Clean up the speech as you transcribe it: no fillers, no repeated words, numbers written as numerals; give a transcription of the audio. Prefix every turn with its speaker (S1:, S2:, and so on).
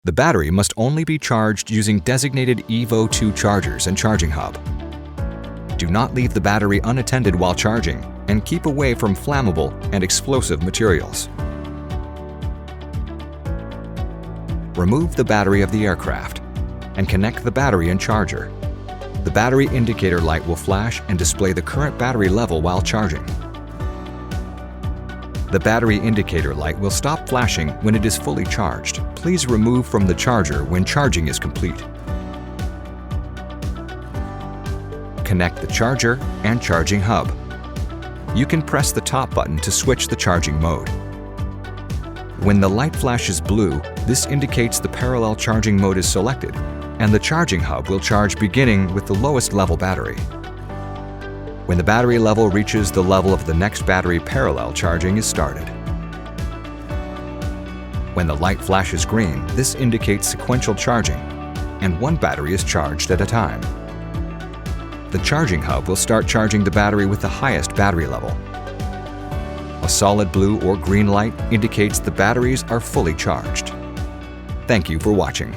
S1: The battery must only be charged using designated EVO 2 chargers and Charging Hub. Do not leave the battery unattended while charging, and keep away from flammable and explosive materials. Remove the battery of the aircraft and connect the battery and charger. The battery indicator light will flash and display the current battery level while charging. The battery indicator light will stop flashing when it is fully charged. Please remove from the charger when charging is complete. Connect the charger and Charging Hub. You can press the top button to switch the charging mode. When the light flashes blue, this indicates the parallel charging mode is selected, and the Charging Hub will charge beginning with the lowest level battery. When the battery level reaches the level of the next battery, parallel charging is started. When the light flashes green, this indicates sequential charging, and one battery is charged at a time. The Charging Hub will start charging the battery with the highest battery level. A solid blue or green light indicates the batteries are fully charged. Thank you for watching.